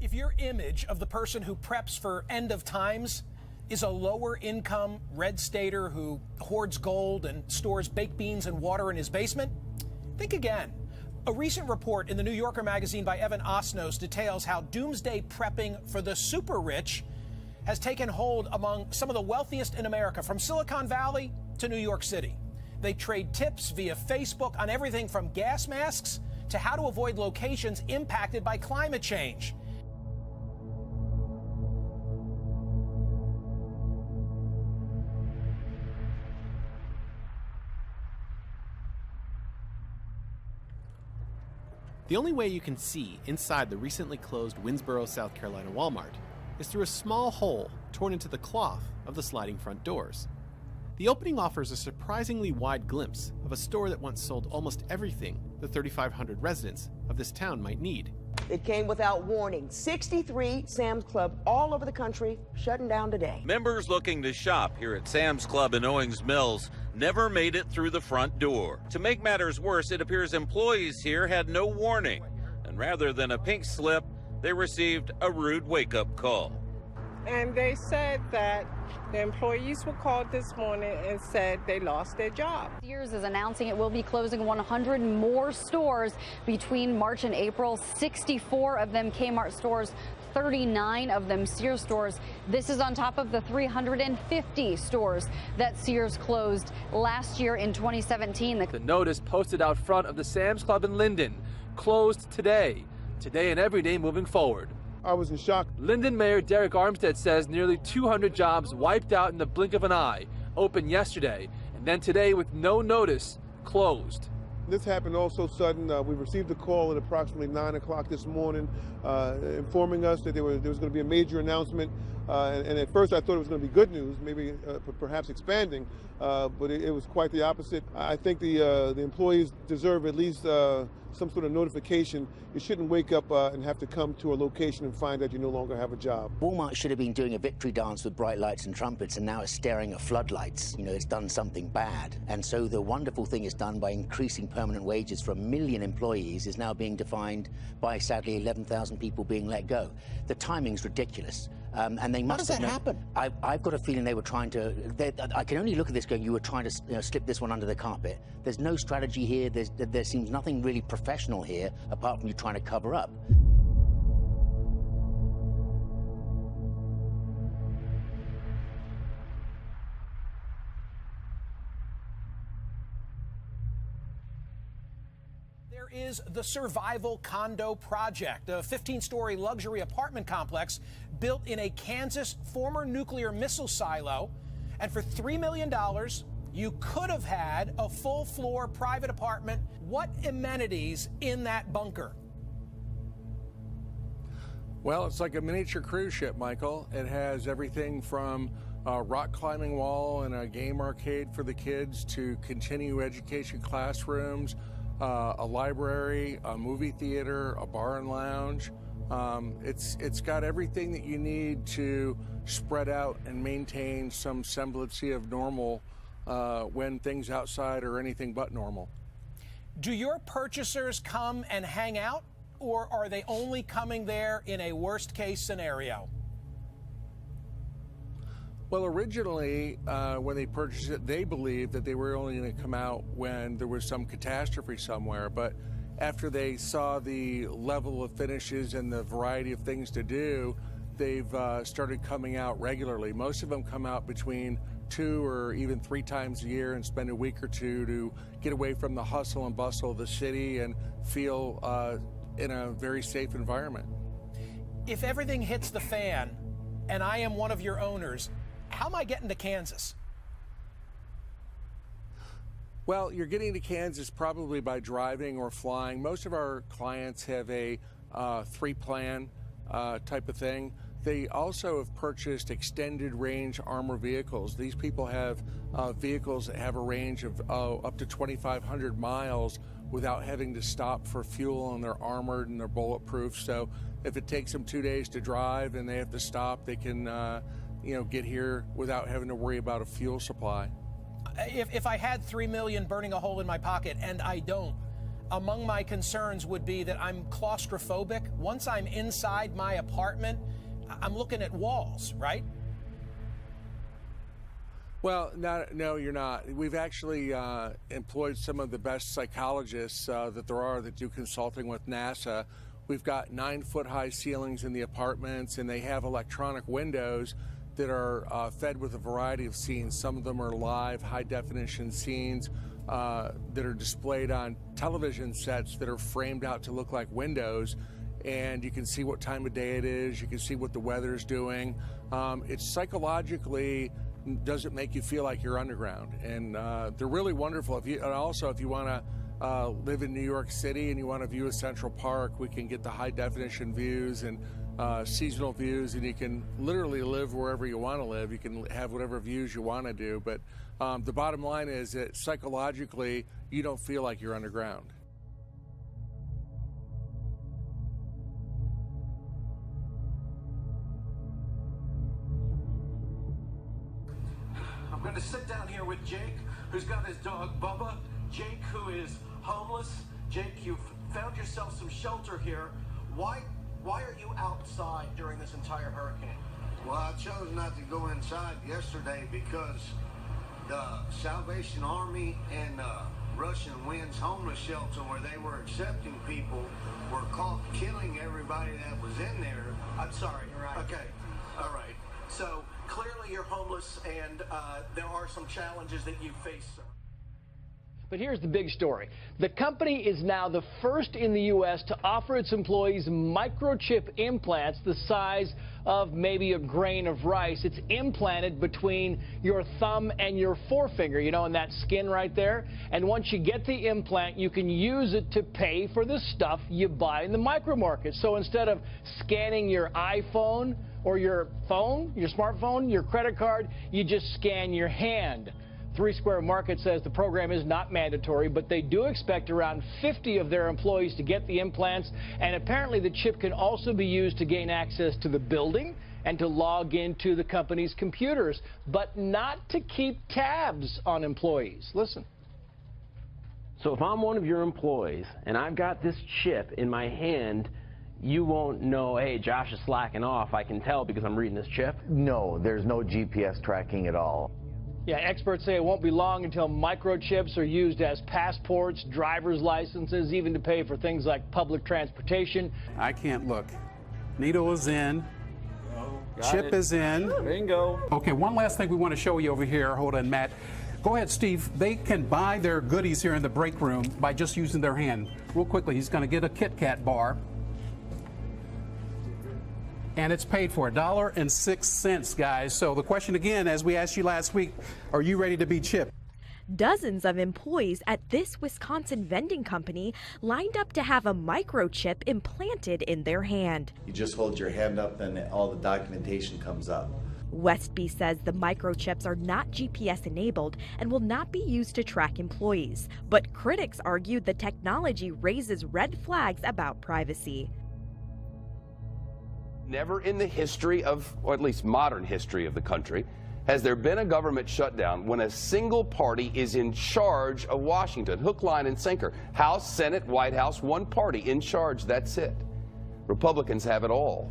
If your image of the person who preps for end of times is a lower income red stater who hoards gold and stores baked beans and water in his basement, think again. A recent report in the New Yorker magazine by Evan Osnos details how doomsday prepping for the super rich has taken hold among some of the wealthiest in America, from Silicon Valley to New York City. They trade tips via Facebook on everything from gas masks to how to avoid locations impacted by climate change. The only way you can see inside the recently closed Winnsboro, South Carolina Walmart is through a small hole torn into the cloth of the sliding front doors. The opening offers a surprisingly wide glimpse of a store that once sold almost everything the 3,500 residents of this town might need. It came without warning. 63 Sam's Club all over the country shutting down today. Members looking to shop here at Sam's Club in Owings Mills never made it through the front door. To make matters worse, it appears employees here had no warning, and rather than a pink slip, they received a rude wake-up call. And they said that the employees were called this morning and said they lost their job. Sears is announcing it will be closing 100 more stores between March and April. 64 of them Kmart stores, 39 of them Sears stores. This is on top of the 350 stores that Sears closed last year in 2017. The notice posted out front of the Sam's Club in Linden, closed today and every day moving forward. I was in shock. Linden Mayor Derek Armstead says nearly 200 jobs wiped out in the blink of an eye, opened yesterday, and then today with no notice, closed. This happened all so sudden. We received a call at approximately 9 o'clock this morning informing us that there was going to be a major announcement. And at first I thought it was going to be good news, maybe perhaps expanding, but it was quite the opposite. I think the employees deserve at least some sort of notification. You shouldn't wake up and have to come to a location and find out you no longer have a job. Walmart should have been doing a victory dance with bright lights and trumpets, and now it's staring at floodlights. You know, it's done something bad. And so the wonderful thing it's done by increasing permanent wages for 1 million employees is now being defined by, sadly, 11,000 people being let go. The timing's ridiculous. And they must. How does that happen? I've got a feeling they were trying to. I can only look at this going, you were trying to slip this one under the carpet. There's no strategy here. There seems nothing really professional here, apart from you trying to cover up. Is the Survival Condo Project, a 15-story luxury apartment complex built in a Kansas former nuclear missile silo. And for $3 million, you could have had a full-floor private apartment. What amenities in that bunker? Well, it's like a miniature cruise ship, Michael. It has everything from a rock climbing wall and a game arcade for the kids to continuing education classrooms, a library, a movie theater, a bar and lounge. It's got everything that you need to spread out and maintain some semblance of normal when things outside are anything but normal. Do your purchasers come and hang out, or are they only coming there in a worst-case scenario? Well, originally, when they purchased it, they believed that they were only going to come out when there was some catastrophe somewhere. But after they saw the level of finishes and the variety of things to do, they've started coming out regularly. Most of them come out between 2 or even 3 times a year and spend a week or two to get away from the hustle and bustle of the city and feel in a very safe environment. If everything hits the fan and I am one of your owners, how am I getting to Kansas? Well, you're getting to Kansas probably by driving or flying. Most of our clients have a 3-plan type of thing. They also have purchased extended range armor vehicles. These people have vehicles that have a range of up to 2,500 miles without having to stop for fuel, and they're armored and they're bulletproof. So if it takes them 2 days to drive and they have to stop, they can get here without having to worry about a fuel supply. If I had $3 million burning a hole in my pocket, and I don't, among my concerns would be that I'm claustrophobic. Once I'm inside my apartment, I'm looking at walls, right? Well, no, you're not. We've actually employed some of the best psychologists that there are that do consulting with NASA. We've got 9-foot-high ceilings in the apartments, and they have electronic windows that are fed with a variety of scenes. Some of them are live, high-definition scenes that are displayed on television sets that are framed out to look like windows. And you can see what time of day it is. You can see what the weather's doing. It's psychologically doesn't make you feel like you're underground, and they're really wonderful. If you want to live in New York City and you want to view a Central Park, we can get the high definition views and seasonal views, and you can literally live wherever you want to live. You can have whatever views you want to do, but the bottom line is that psychologically you don't feel like you're underground. I'm going to sit down here with Jake, who's got his dog Bubba. Jake, who is homeless. Jake, you've found yourself some shelter here. Why are you outside during this entire hurricane? Well, I chose not to go inside yesterday because the Salvation Army and Russian Winds homeless shelter, where they were accepting people, were caught killing everybody that was in there. I'm sorry. Right. Okay. All right. So clearly you're homeless, and there are some challenges that you face, sir. But here's the big story. The company is now the first in the U.S. to offer its employees microchip implants the size of maybe a grain of rice. It's implanted between your thumb and your forefinger, you know, in that skin right there. And once you get the implant, you can use it to pay for the stuff you buy in the micro market. So instead of scanning your iPhone or your phone, your smartphone, your credit card, you just scan your hand. 3 Square Market says the program is not mandatory, but they do expect around 50 of their employees to get the implants, and apparently the chip can also be used to gain access to the building and to log into the company's computers, but not to keep tabs on employees. Listen. So if I'm one of your employees and I've got this chip in my hand, you won't know, hey, Josh is slacking off. I can tell because I'm reading this chip? No, there's no GPS tracking at all. Yeah, experts say it won't be long until microchips are used as passports, driver's licenses, even to pay for things like public transportation. I can't look. Needle is in. Chip is in. Bingo. Okay, one last thing we want to show you over here. Hold on, Matt. Go ahead, Steve. They can buy their goodies here in the break room by just using their hand. Real quickly, he's going to get a Kit Kat bar. And it's paid for $1.06, guys. So the question again, as we asked you last week, are you ready to be chipped? Dozens of employees at this Wisconsin vending company lined up to have a microchip implanted in their hand. You just hold your hand up and all the documentation comes up. Westby says the microchips are not GPS enabled and will not be used to track employees. But critics argued the technology raises red flags about privacy. Never in the history of, or at least modern history of the country, has there been a government shutdown when a single party is in charge of Washington. Hook, line, and sinker. House, Senate, White House, one party in charge. That's it. Republicans have it all.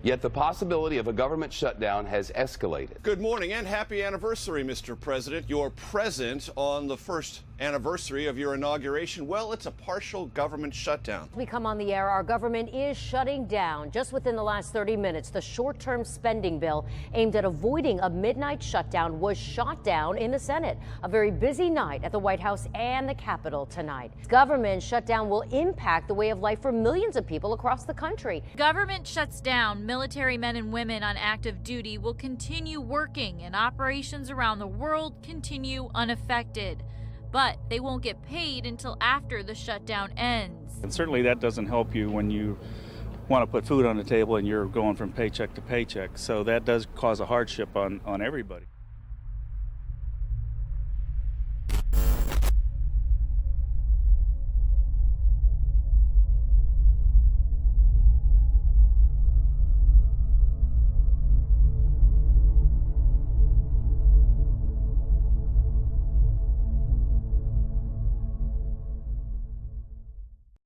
Yet the possibility of a government shutdown has escalated. Good morning and happy anniversary, Mr. President. You're present on the first anniversary of your inauguration. Well, it's a partial government shutdown. As we come on the air, our government is shutting down. Just within the last 30 minutes, the short-term spending bill aimed at avoiding a midnight shutdown was shot down in the Senate. A very busy night at the White House and the Capitol tonight. Government shutdown will impact the way of life for millions of people across the country. Government shuts down. Military men and women on active duty will continue working, and operations around the world continue unaffected. But they won't get paid until after the shutdown ends. And certainly that doesn't help you when you want to put food on the table and you're going from paycheck to paycheck. So that does cause a hardship on everybody.